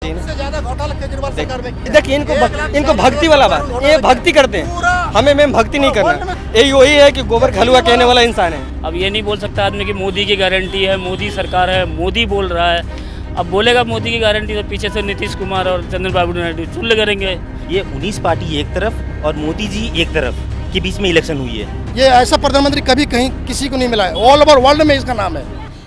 चाहिए इससे ज्यादा घोटाला केजरीवाल सरकार में किया। देखिए इनको भक्ति वाला बात, ये भक्ति करते हैं, हमें मैम भक्ति नहीं करना। यही वही है कि गोबर खलुआ कहने वाला इंसान है। अब ये नहीं बोल सकता आदमी कि मोदी की गारंटी है, मोदी सरकार है, मोदी बोल रहा है। अब बोलेगा मोदी की गारंटी तो पीछे से नीतीश कुमार और चंद्रबाबू नायडू चुल्ल करेंगे। ये 19 पार्टी एक तरफ और मोदी जी एक तरफ के बीच में इलेक्शन हुई है। ये ऐसा प्रधानमंत्री कभी कहीं किसी को नहीं मिला है, ऑल ओवर वर्ल्ड में इसका नाम है।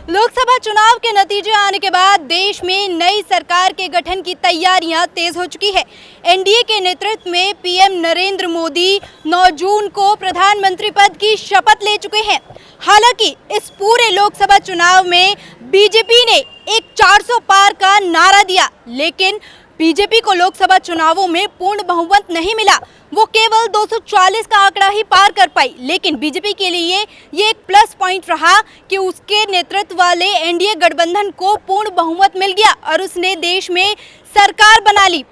लोकसभा चुनाव के नतीजे आने के बाद देश में नई सरकार के गठन की तैयारियां तेज हो चुकी है। एनडीए के नेतृत्व में पीएम नरेंद्र मोदी 9 जून को प्रधानमंत्री पद की शपथ ले चुके हैं। हालांकि इस पूरे लोकसभा चुनाव में बीजेपी ने एक 400 पार का नारा दिया, लेकिन बीजेपी को लोकसभा चुनावों में पूर्ण बहुमत नहीं मिला। वो केवल 240 का आंकड़ा ही पार कर पाई। लेकिन बीजेपी के लिए ये एक प्लस पॉइंट रहा कि उसके नेतृत्व वाले एनडीए गठबंधन को पूर्ण बहुमत मिल गया और उसने देश में सरकार बना ली।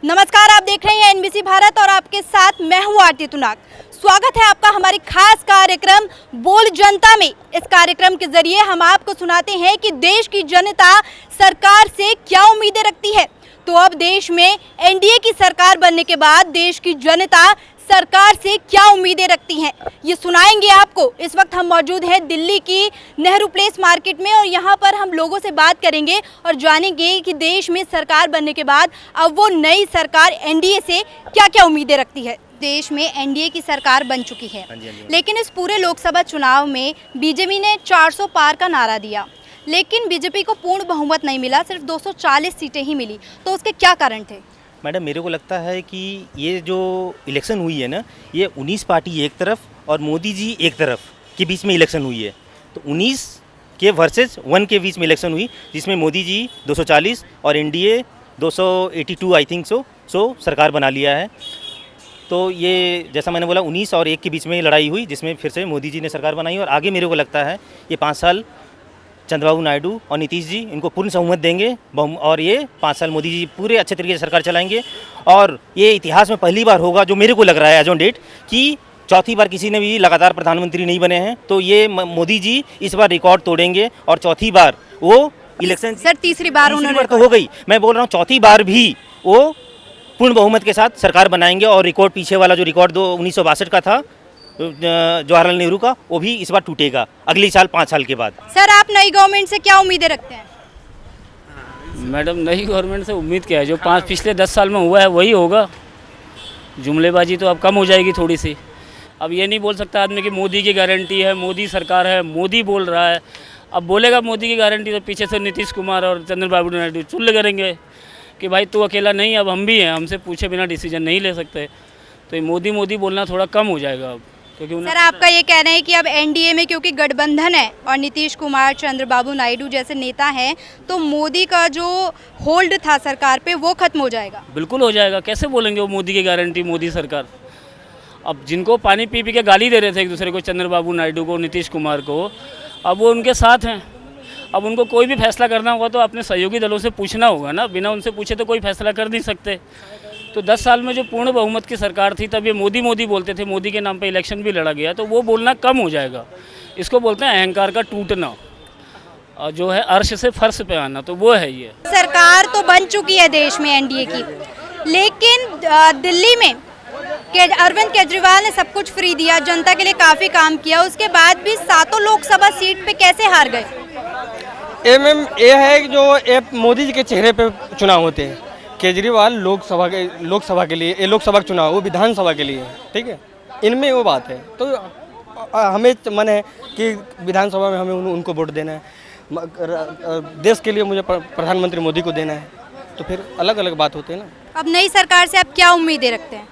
नमस्कार, आप देख रहे हैं एनबीसी भारत और आपके साथ मैं हूँ आरती तुनाग। स्वागत है आपका हमारी खास कार्यक्रम बोल जनता में। इस कार्यक्रम के जरिए हम आपको सुनाते हैं कि देश की जनता सरकार से क्या उम्मीदें रखती है। तो अब देश में एनडीए की सरकार बनने के बाद देश की जनता सरकार से क्या उम्मीदें रखती हैं, ये सुनाएंगे आपको। इस वक्त हम मौजूद हैं दिल्ली की नेहरू प्लेस मार्केट में और यहाँ पर हम लोगों से बात करेंगे और जानेंगे कि देश में सरकार बनने के बाद अब वो नई सरकार एनडीए से क्या क्या उम्मीदें रखती है। देश में एनडीए की सरकार बन चुकी है, लेकिन इस पूरे लोकसभा चुनाव में बीजेपी ने 400 पार का नारा दिया, लेकिन बीजेपी को पूर्ण बहुमत नहीं मिला, सिर्फ 240 सीटें ही मिली। तो उसके क्या कारण थे? मैडम, मेरे को लगता है कि ये जो इलेक्शन हुई है ना, ये 19 पार्टी एक तरफ और मोदी जी एक तरफ के बीच में इलेक्शन हुई है। तो 19 के वर्सेस 1 के बीच में इलेक्शन हुई, जिसमें मोदी जी 240 और एनडीए 282 आई थिंक सो सरकार बना लिया है। तो ये जैसा मैंने बोला 19 और 1 के बीच में लड़ाई हुई, जिसमें फिर से मोदी जी ने सरकार बनाई। और आगे मेरे को लगता है ये 5 साल चंद्रबाबू नायडू और नीतीश जी इनको पूर्ण बहुमत देंगे और ये 5 साल मोदी जी पूरे अच्छे तरीके से सरकार चलाएंगे। और ये इतिहास में पहली बार होगा, जो मेरे को लग रहा है एज ऑन डेट, कि चौथी बार किसी ने भी लगातार प्रधानमंत्री नहीं बने हैं। तो ये मोदी जी इस बार रिकॉर्ड तोड़ेंगे और चौथी बार वो इलेक्शन सर तीसरी बार तो हो गई, मैं बोल रहा हूँ चौथी बार भी वो पूर्ण बहुमत के साथ सरकार बनाएंगे। और रिकॉर्ड पीछे वाला जो रिकॉर्ड 1962 का था जवाहरलाल नेहरू का, वो भी इस बार टूटेगा अगले साल 5 साल के बाद। सर आप नई गवर्नमेंट से क्या उम्मीदें रखते हैं? मैडम, नई गवर्नमेंट से उम्मीद क्या है, जो पिछले 10 साल में हुआ है वही होगा। जुमलेबाजी तो अब कम हो जाएगी थोड़ी सी। अब ये नहीं बोल सकता आदमी कि मोदी की गारंटी है, मोदी सरकार है, मोदी बोल रहा है। अब बोलेगा मोदी की गारंटी तो पीछे से नीतीश कुमार और चंद्रबाबू नायडू चुल्ल करेंगे कि भाई तू अकेला नहीं, अब हम भी हैं, हमसे पूछे बिना डिसीजन नहीं ले सकते। तो ये मोदी बोलना थोड़ा कम हो जाएगा अब, क्योंकि सर आपका ये कहना है कि अब एनडीए में क्योंकि गठबंधन है और नीतीश कुमार चंद्रबाबू नायडू जैसे नेता हैं, तो मोदी का जो होल्ड था सरकार पे वो खत्म हो जाएगा। बिल्कुल हो जाएगा। कैसे बोलेंगे वो मोदी की गारंटी, मोदी सरकार? अब जिनको पानी पी के गाली दे रहे थे एक दूसरे को, चंद्रबाबू नायडू को, नीतीश कुमार को, अब वो उनके साथ हैं। अब उनको कोई भी फैसला करना होगा तो अपने सहयोगी दलों से पूछना होगा ना, बिना उनसे पूछे तो कोई फैसला कर नहीं सकते। तो 10 साल में जो पूर्ण बहुमत की सरकार थी, तब ये मोदी बोलते थे, मोदी के नाम पे इलेक्शन भी लड़ा गया, तो वो बोलना कम हो जाएगा। इसको बोलते हैं अहंकार का टूटना, और जो है अर्श से फर्श पे आना, तो वो है ये। सरकार तो बन चुकी है देश में एनडीए की, लेकिन दिल्ली में अरविंद केजरीवाल ने सब कुछ फ्री दिया, जनता के लिए काफ़ी काम किया, उसके बाद भी 7 लोकसभा सीट पे कैसे हार गए? ये है कि जो मोदी जी के चेहरे पे चुनाव होते हैं। केजरीवाल लोकसभा के लिए, ये लोकसभा का चुनाव वो विधानसभा के लिए है, ठीक है, इनमें वो बात है। तो हमें मन है कि विधानसभा में हमें उनको वोट देना है, देश के लिए मुझे प्रधानमंत्री मोदी को देना है, तो फिर अलग अलग बात होती है ना। अब नई सरकार से आप क्या उम्मीदें रखते हैं?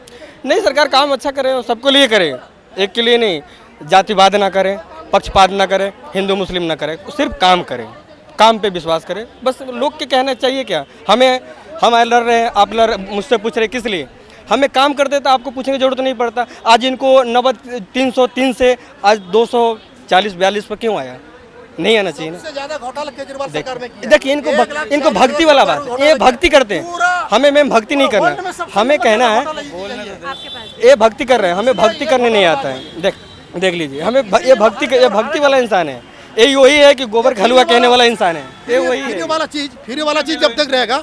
नई सरकार काम अच्छा करे और सबको लिए करे, एक के लिए नहीं, जातिवाद ना करे, पक्षपात ना करे, हिंदू मुस्लिम ना करे, सिर्फ काम करे, काम पे विश्वास करे। बस लोग के कहना चाहिए क्या, हम लड़ रहे हैं, आप मुझसे पूछ रहे किस लिए? हमें काम करते तो आपको पूछने की जरूरत नहीं पड़ता। आज इनको 303 से आज 240-42 पर क्यों आया? नहीं आना चाहिए ना। इससे ज्यादा घोटाला केजरीवाल सरकार में किया। देखिए इनको भक्ति वाला बात, ये भक्ति करते हैं, हमें मैम भक्ति नहीं करना। हमें कहना है ये भक्ति कर रहे हैं, हमें भक्ति करने नहीं आता है। देख लीजिए, हमें ये भक्ति वाला इंसान है, यही वही है कि गोबर का हलवा कहने वाला इंसान है, ये वही है। फ्री वाला चीज जब तक रहेगा,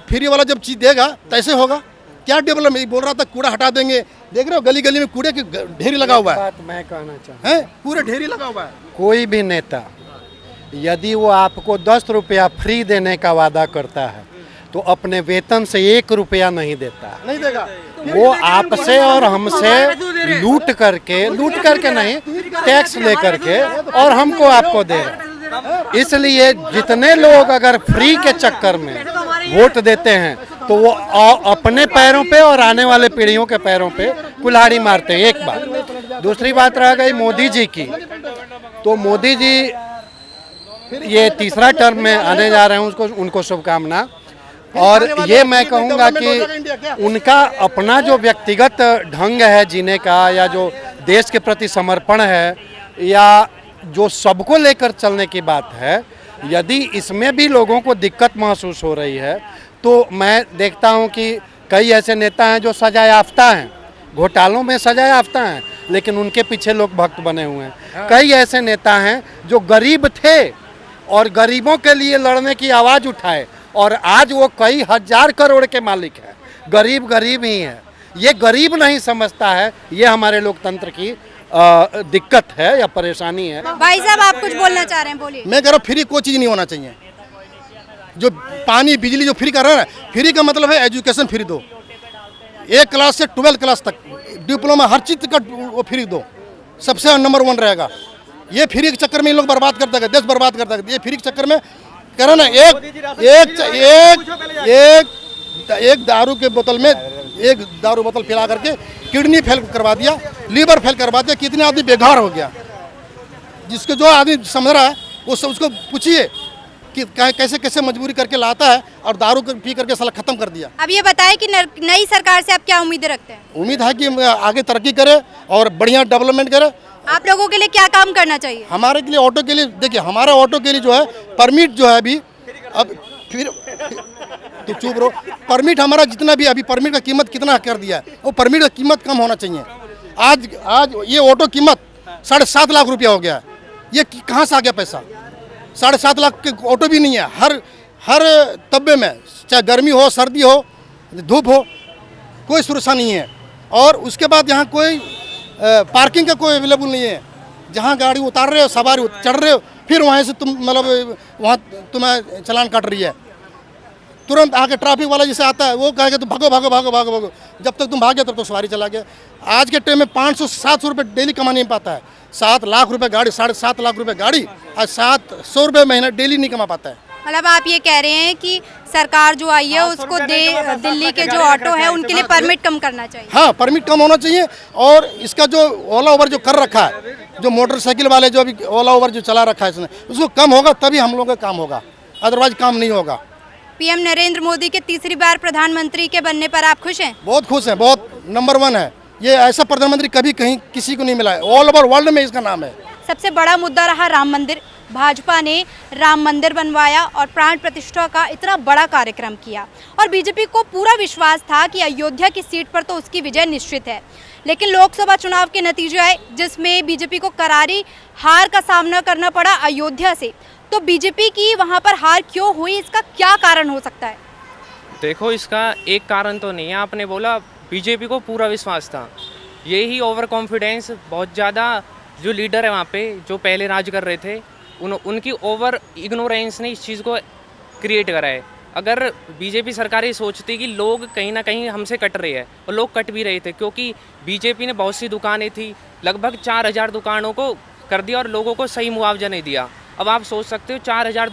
फ्री वाला जब चीज देगा तैसे होगा। क्या डेवलपमेंट बोल रहा था, कूड़ा हटा देंगे, देख रहे हो गली गली में कूड़े की ढेरी लगा हुआ है। बात मैं कहना चाहूँ, हैं पूरे ढेरी लगा हुआ है। कोई भी नेता यदि वो आपको 10 रुपया फ्री देने का वादा करता है तो अपने वेतन से 1 रुपया नहीं देता, नहीं देगा। वो आपसे और हमसे लूट करके नहीं, टैक्स ले करके और हमको आपको दे रहा। इसलिए जितने लोग अगर फ्री के चक्कर में वोट देते हैं तो वो अपने पैरों पे और आने वाले पीढ़ियों के पैरों पे कुल्हाड़ी मारते हैं। एक बात। दूसरी बात रह गई मोदी जी की, तो मोदी जी ये तीसरा टर्म में आने जा रहे हैं, उनको शुभकामना। और ये मैं कहूँगा कि उनका अपना जो व्यक्तिगत ढंग है जीने का, या जो देश के प्रति समर्पण है, या जो सबको लेकर चलने की बात है, यदि इसमें भी लोगों को दिक्कत महसूस हो रही है तो मैं देखता हूं कि कई ऐसे नेता हैं जो सजा याफ्ता हैं, घोटालों में सजा याफ्ता हैं, लेकिन उनके पीछे लोग भक्त बने हुए हैं। कई ऐसे नेता हैं जो गरीब थे और गरीबों के लिए लड़ने की आवाज़ उठाए, और आज वो कई हजार करोड़ के मालिक हैं। गरीब गरीब ही है, ये गरीब नहीं समझता है। ये हमारे लोकतंत्र की दिक्कत है या परेशानी है। भाई साहब आप कुछ बोलना चाह रहे हैं, बोलिए। मैं कह रहा हूँ फ्री कोई चीज़ नहीं होना चाहिए। जो पानी बिजली जो फ्री कर रहा है, फ्री का मतलब है एजुकेशन फ्री दो, 1 क्लास से 12 क्लास तक डिप्लोमा हर चीज़ का वो फ्री दो, सबसे नंबर 1 रहेगा। ये फ्री के चक्कर में ये लोग बर्बाद करते हैं, देश बर्बाद करते हैं। ये फ्री के चक्कर में कह रहा ना, एक दारू के बोतल में एक दारू बोतल पिला करके किडनी फेल करवा दिया, लीवर फेल करवा दिया, कितने आदमी बेघर हो गया। जिसको जो आदमी समझ रहा है उसको पूछिए कि कैसे कैसे मजबूरी करके लाता है और दारू पी करके साला खत्म कर दिया। अब ये बताएं कि नई सरकार से आप क्या उम्मीदें रखते हैं? उम्मीद है कि आगे तरक्की करे और बढ़िया डेवलपमेंट करे। आप लोगों के लिए क्या काम करना चाहिए? हमारे के लिए ऑटो के लिए, देखिए हमारा ऑटो के लिए जो है परमिट जो है अभी, अब फिर तो चुप रहो। परमिट हमारा जितना भी अभी परमिट का कीमत कितना कर दिया है, वो परमिट का कीमत कम होना चाहिए। आज ये ऑटो कीमत 7.5 लाख रुपया हो गया है। ये कहाँ से आ गया पैसा? 7.5 लाख के ऑटो भी नहीं है। हर तब्बे में, चाहे गर्मी हो, सर्दी हो, धूप हो, कोई सुरक्षा नहीं है। और उसके बाद यहाँ कोई पार्किंग का कोई अवेलेबल नहीं है। जहाँ गाड़ी उतार रहे हो, सवारी चढ़ रहे हो, फिर वहाँ से तुम मतलब वहाँ तुम्हें चालान काट रही है। तुरंत आके ट्रैफिक वाला जैसे आता है वो कहेगा तुम भागो भागो भागो भागो भागो, जब तक तुम भागे तब तक सवारी चला गया। आज के टाइम में 500-700 रुपये डेली कमा नहीं पाता है। 7 लाख रुपए गाड़ी, 7.5 लाख रुपए गाड़ी, आज 700 रुपये महीना डेली नहीं कमा पाता है। मतलब आप ये कह रहे हैं कि सरकार जो आई है उसको दिल्ली के जो ऑटो है उनके लिए परमिट कम करना चाहिए। हाँ, परमिट कम होना चाहिए। और इसका जो ओला उबर जो कर रखा है, जो मोटरसाइकिल वाले जो अभी ओला उबर जो चला रखा है इसने, उसको कम होगा तभी हम लोगों का काम होगा, अदरवाइज काम नहीं होगा। पीएम नरेंद्र मोदी के तीसरी बार प्रधानमंत्री के बनने पर आप खुश हैं? बहुत खुश हैं, बहुत नंबर 1 है। ये ऐसा प्रधानमंत्री कभी कहीं किसी को नहीं मिला है, ऑल ओवर वर्ल्ड में इसका नाम है। सबसे बड़ा मुद्दा रहा राम मंदिर। भाजपा ने राम मंदिर बनवाया और प्राण प्रतिष्ठा का इतना बड़ा कार्यक्रम किया, और बीजेपी को पूरा विश्वास था कि अयोध्या की सीट पर तो उसकी विजय निश्चित है। लेकिन लोकसभा चुनाव के नतीजे आए जिसमें बीजेपी को करारी हार का सामना करना पड़ा अयोध्या से। तो बीजेपी की वहां पर हार क्यों हुई, इसका क्या कारण हो सकता है? देखो, इसका एक कारण तो नहीं है। आपने बोला बीजेपी को पूरा विश्वास था, यही ओवर कॉन्फिडेंस। बहुत ज़्यादा जो लीडर है वहाँ पे जो पहले राज कर रहे थे उनकी ओवर इग्नोरेंस ने इस चीज़ को क्रिएट करा है। अगर बीजेपी सरकार ये सोचती कि लोग कहीं ना कहीं हमसे कट रहे हैं, और लोग कट भी रहे थे, क्योंकि बीजेपी ने बहुत सी दुकानें थी, लगभग 4000 दुकानों को कर दिया और लोगों को सही मुआवजा नहीं दिया। अब आप सोच सकते हो 4000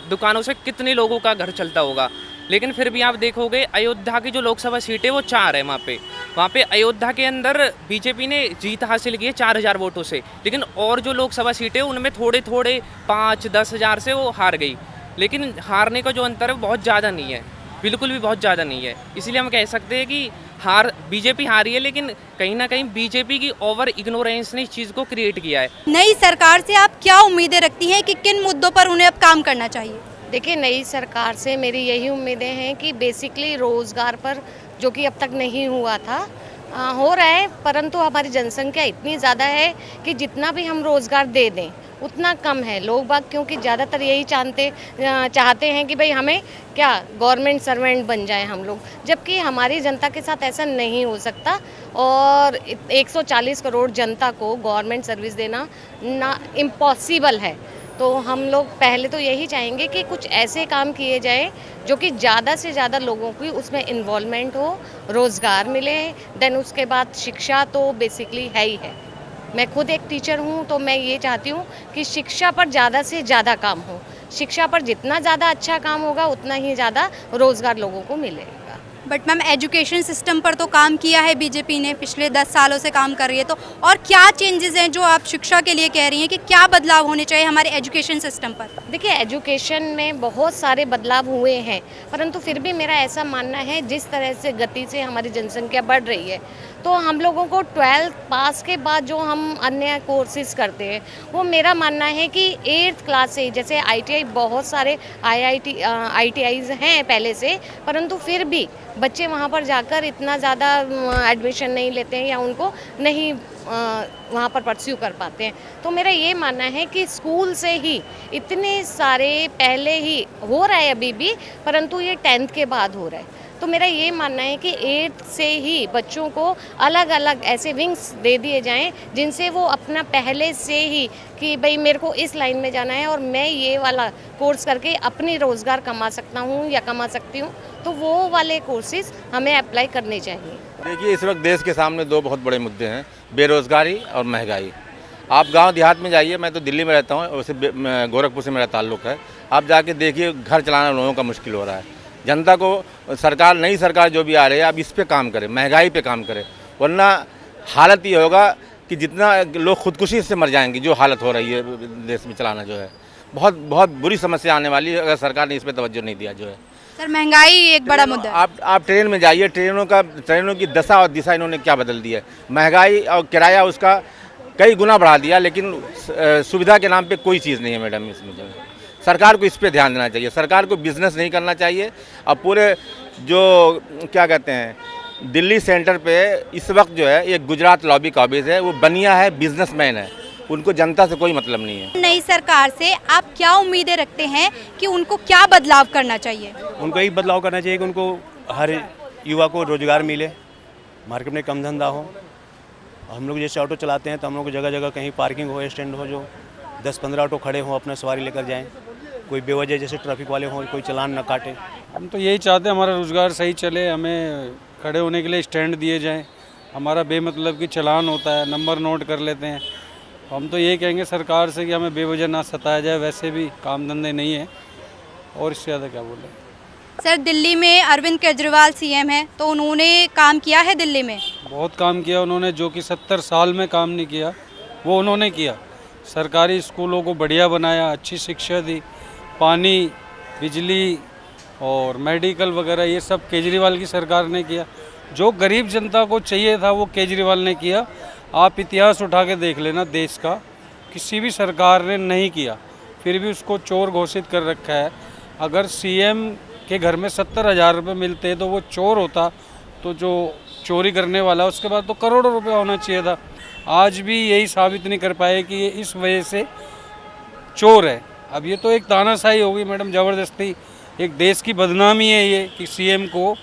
दुकानों से कितने लोगों का घर चलता होगा। लेकिन फिर भी आप देखोगे अयोध्या की जो लोकसभा सीट है वो 4 है। वहाँ पे अयोध्या के अंदर बीजेपी ने जीत हासिल की है 4000 वोटों से। लेकिन और जो लोकसभा सीटें उनमें थोड़े 5-10 हज़ार से वो हार गई। लेकिन हारने का जो अंतर है वो बहुत ज़्यादा नहीं है, बिल्कुल भी बहुत ज़्यादा नहीं है। इसलिए हम कह सकते हैं कि बीजेपी हारी है, लेकिन कहीं ना कहीं बीजेपी की ओवर इग्नोरेंस ने इस चीज़ को क्रिएट किया है। नई सरकार से आप क्या उम्मीदें रखती हैं कि किन मुद्दों पर उन्हें अब काम करना चाहिए? देखिए, नई सरकार से मेरी यही उम्मीदें हैं कि बेसिकली रोज़गार पर, जो कि अब तक नहीं हुआ था, हो रहा है, परंतु हमारी जनसंख्या इतनी ज़्यादा है कि जितना भी हम रोज़गार दे दें उतना कम है। लोग बाग क्योंकि ज़्यादातर यही चाहते हैं कि भाई हमें क्या गवर्नमेंट सर्वेंट बन जाए हम लोग, जबकि हमारी जनता के साथ ऐसा नहीं हो सकता। और 140 करोड़ जनता को गवर्नमेंट सर्विस देना ना इम्पॉसिबल है। तो हम लोग पहले तो यही चाहेंगे कि कुछ ऐसे काम किए जाए जो कि ज़्यादा से ज़्यादा लोगों की उसमें इन्वॉल्वमेंट हो, रोज़गार मिले। देन उसके बाद शिक्षा तो बेसिकली है ही है। मैं खुद एक टीचर हूँ, तो मैं ये चाहती हूँ कि शिक्षा पर ज़्यादा से ज़्यादा काम हो। शिक्षा पर जितना ज़्यादा अच्छा काम होगा उतना ही ज़्यादा रोज़गार लोगों को मिलेगा। बट मैम एजुकेशन सिस्टम पर तो काम किया है बीजेपी ने, पिछले 10 सालों से काम कर रही है, तो और क्या चेंजेस हैं जो आप शिक्षा के लिए कह रही हैं कि क्या बदलाव होने चाहिए हमारे एजुकेशन सिस्टम पर? देखिए, एजुकेशन में बहुत सारे बदलाव हुए हैं, परंतु फिर भी मेरा ऐसा मानना है जिस तरह से गति से हमारी जनसंख्या बढ़ रही है, तो हम लोगों को 12th पास के बाद जो हम अन्य कोर्सेज करते हैं वो मेरा मानना है कि 8th क्लास से, जैसे ITI बहुत सारे ITIs हैं पहले से, परंतु फिर भी बच्चे वहाँ पर जाकर इतना ज़्यादा एडमिशन नहीं लेते हैं या उनको नहीं वहाँ पर परस्यू कर पाते हैं। तो मेरा ये मानना है कि स्कूल से ही इतने सारे पहले ही हो रहा है अभी भी, परंतु ये 10th के बाद हो रहा है। तो मेरा ये मानना है कि 8th से ही बच्चों को अलग अलग ऐसे विंग्स दे दिए जाएं जिनसे वो अपना पहले से ही कि भाई मेरे को इस लाइन में जाना है और मैं ये वाला कोर्स करके अपनी रोज़गार कमा सकता हूँ या कमा सकती हूँ, तो वो वाले कोर्सेज हमें अप्लाई करने चाहिए। देखिए, इस वक्त देश के सामने दो बहुत बड़े मुद्दे हैं, बेरोज़गारी और महंगाई। आप गांव देहात में जाइए, मैं तो दिल्ली में रहता हूँ, वैसे गोरखपुर से मेरा ताल्लुक़ है। आप जाके देखिए, घर चलाना लोगों का मुश्किल हो रहा है। जनता को सरकार, नई सरकार जो भी आ रही है, अब इस पे काम करे, महंगाई पे काम करे, वरना हालत ये होगा कि जितना लोग खुदकुशी से मर जाएंगे, जो हालत हो रही है देश में चलाना जो है, बहुत बहुत बुरी समस्या आने वाली है अगर सरकार ने इस पर तवज्जो नहीं दिया जो है। सर, महंगाई एक बड़ा मुद्दा है। आप ट्रेन में जाइए, ट्रेनों की दशा और दिशा इन्होंने क्या बदल दी है। महंगाई और किराया उसका कई गुना बढ़ा दिया, लेकिन सुविधा के नाम पे कोई चीज़ नहीं है मैडम इसमें जो है। सरकार को इस पे ध्यान देना चाहिए। सरकार को बिजनेस नहीं करना चाहिए। अब पूरे जो क्या कहते हैं, दिल्ली सेंटर पे इस वक्त जो है एक गुजरात लॉबी काबिज है, वो बनिया है, बिजनेसमैन है, उनको जनता से कोई मतलब नहीं है। नई सरकार से आप क्या उम्मीदें रखते हैं कि उनको क्या बदलाव करना चाहिए? उनको एक बदलाव करना चाहिए कि उनको हर युवा को रोजगार मिले, मार्केट में कम धंधा हो। हम लोग जैसे ऑटो चलाते हैं तो हम लोग को जगह जगह कहीं पार्किंग हो, स्टैंड हो, जो 10-15 ऑटो खड़े हों, अपना सवारी लेकर जाएं। कोई बेवजह जैसे ट्रैफिक वाले हों, कोई चालान न काटे। हम तो यही चाहते हैं हमारा रोज़गार सही चले, हमें खड़े होने के लिए स्टैंड दिए जाएं। हमारा बेमतलब की चालान होता है, नंबर नोट कर लेते हैं। हम तो ये कहेंगे सरकार से कि हमें बेवजह ना सताया जाए, वैसे भी काम धंधे नहीं है, और इससे ज़्यादा क्या बोले। सर, दिल्ली में अरविंद केजरीवाल CM हैं, तो उन्होंने काम किया है दिल्ली में? बहुत काम किया उन्होंने, जो कि 70 साल में काम नहीं किया वो उन्होंने किया। सरकारी स्कूलों को बढ़िया बनाया, अच्छी शिक्षा दी, पानी, बिजली और मेडिकल वगैरह ये सब केजरीवाल की सरकार ने किया। जो गरीब जनता को चाहिए था वो केजरीवाल ने किया। आप इतिहास उठा के देख लेना, देश का किसी भी सरकार ने नहीं किया, फिर भी उसको चोर घोषित कर रखा है। अगर CM के घर में 70,000 रुपये मिलते तो वो चोर होता, तो जो चोरी करने वाला उसके बाद तो करोड़ों रुपये होना चाहिए था। आज भी यही साबित नहीं कर पाए कि ये इस वजह से चोर है। अब ये तो एक तानाशाही होगी मैडम, ज़बरदस्ती एक देश की बदनामी है ये कि CM को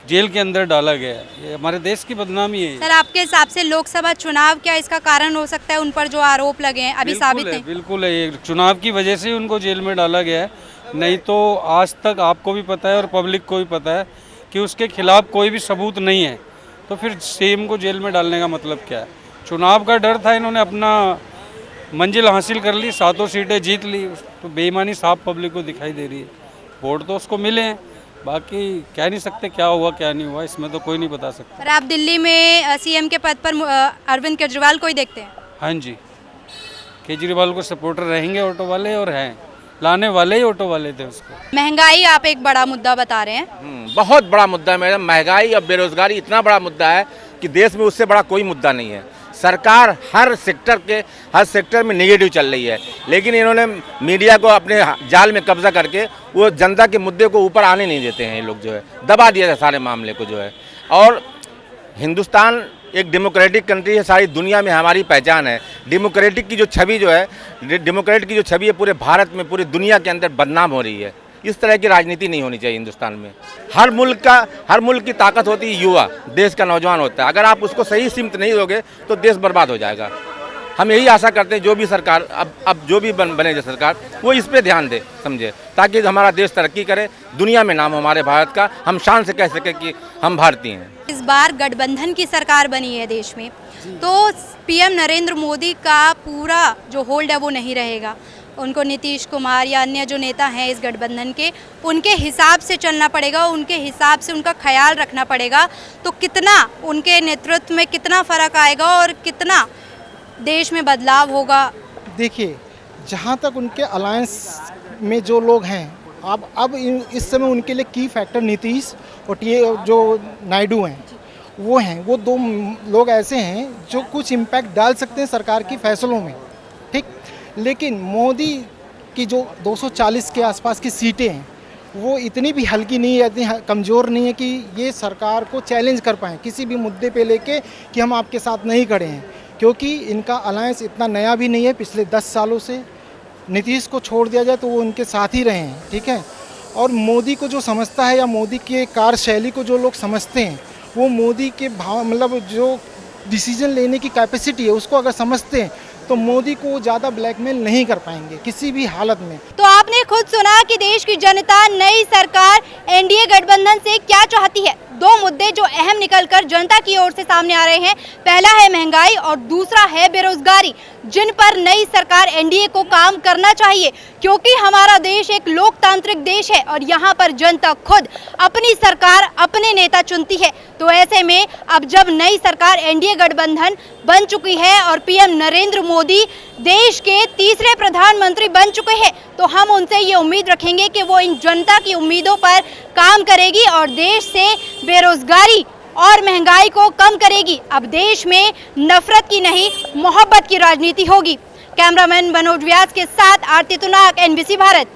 जेल के अंदर डाला गया है। ये हमारे देश की बदनामी है। सर, आपके हिसाब से लोकसभा चुनाव क्या इसका कारण हो सकता है? उन पर जो आरोप लगे हैं अभी साबित नहीं? बिल्कुल है, ये चुनाव की वजह से ही उनको जेल में डाला गया है। नहीं तो आज तक आपको भी पता है और पब्लिक को भी पता है कि उसके खिलाफ कोई भी सबूत नहीं है, तो फिर CM को जेल में डालने का मतलब क्या है? चुनाव का डर था, इन्होंने अपना मंजिल हासिल कर ली, 7 सीटें जीत ली, तो बेईमानी साफ पब्लिक को दिखाई दे रही है। वोट तो उसको मिले हैं, बाकी कह नहीं सकते क्या हुआ क्या नहीं हुआ, इसमें तो कोई नहीं बता सकता। पर आप दिल्ली में CM के पद पर अरविंद केजरीवाल को ही देखते हैं? हाँ जी, केजरीवाल को सपोर्टर रहेंगे ऑटो वाले, और हैं लाने वाले ही ऑटो वाले थे उसको। महंगाई आप एक बड़ा मुद्दा बता रहे हैं। बहुत बड़ा मुद्दा है मैडम। महंगाई और बेरोजगारी इतना बड़ा मुद्दा है कि देश में उससे बड़ा कोई मुद्दा नहीं है। सरकार हर सेक्टर में नेगेटिव चल रही है, लेकिन इन्होंने मीडिया को अपने जाल में कब्जा करके वो जनता के मुद्दे को ऊपर आने नहीं देते हैं। ये लोग जो है दबा दिया है सारे मामले को जो है। और हिंदुस्तान एक डेमोक्रेटिक कंट्री है, सारी दुनिया में हमारी पहचान है। डेमोक्रेटिक की जो छवि जो है, डेमोक्रेट की जो छवि है पूरे भारत में, पूरी दुनिया के अंदर बदनाम हो रही है। इस तरह की राजनीति नहीं होनी चाहिए हिंदुस्तान में। हर मुल्क की ताकत होती है युवा, देश का नौजवान होता है। अगर आप उसको सही सिमत नहीं दोगे तो देश बर्बाद हो जाएगा। हम यही आशा करते हैं जो भी सरकार अब जो भी बने जो सरकार, वो इस पे ध्यान दे, समझे, ताकि हमारा देश तरक्की करे, दुनिया में नाम हो हमारे भारत का, हम शान से कह सके कि हम भारतीय हैं। इस बार गठबंधन की सरकार बनी है देश में, तो पीएम नरेंद्र मोदी का पूरा जो होल्ड है वो नहीं रहेगा। उनको नीतीश कुमार या अन्य जो नेता हैं इस गठबंधन के, उनके हिसाब से चलना पड़ेगा, उनके हिसाब से उनका ख्याल रखना पड़ेगा। तो कितना उनके नेतृत्व में कितना फ़र्क आएगा और कितना देश में बदलाव होगा? देखिए, जहाँ तक उनके अलायंस में जो लोग हैं, अब इस समय उनके लिए की फैक्टर नीतीश और जो नायडू हैं वो हैं। वो दो लोग ऐसे हैं जो कुछ इम्पैक्ट डाल सकते हैं सरकार की फैसलों में, ठीक। लेकिन मोदी की जो 240 के आसपास की सीटें हैं वो इतनी भी हल्की नहीं है, इतनी कमज़ोर नहीं है कि ये सरकार को चैलेंज कर पाएँ किसी भी मुद्दे पे लेके कि हम आपके साथ नहीं खड़े हैं, क्योंकि इनका अलायंस इतना नया भी नहीं है। पिछले 10 सालों से नीतीश को छोड़ दिया जाए तो वो उनके साथ ही रहे हैं, ठीक है। और मोदी को जो समझता है या मोदी के कार्यशैली को जो लोग समझते हैं, वो मोदी के भाव मतलब जो डिसीजन लेने की कैपेसिटी है उसको अगर समझते हैं तो मोदी को ज़्यादा ब्लैकमेल नहीं कर पाएंगे किसी भी हालत में। तो आपने खुद सुना कि देश की जनता नई सरकार एनडीए गठबंधन से क्या चाहती है। दो मुद्दे जो अहम निकलकर जनता की ओर से सामने आ रहे हैं, पहला है महंगाई और दूसरा है बेरोजगारी, जिन पर नई सरकार एनडीए को काम करना चाहिए, क्योंकि हमारा देश एक लोकतांत्रिक देश है और यहाँ पर जनता खुद अपनी सरकार, अपने नेता चुनती है। तो ऐसे में अब जब नई सरकार एनडीए गठबंधन बन चुकी है और पीएम नरेंद्र मोदी देश के तीसरे प्रधानमंत्री बन चुके हैं, तो हम उनसे ये उम्मीद रखेंगे कि वो इन जनता की उम्मीदों पर काम करेगी और देश से बेरोजगारी और महंगाई को कम करेगी। अब देश में नफरत की नहीं, मोहब्बत की राजनीति होगी। कैमरामैन मनोज व्यास के साथ आरती तुनाक, एनबीसी भारत।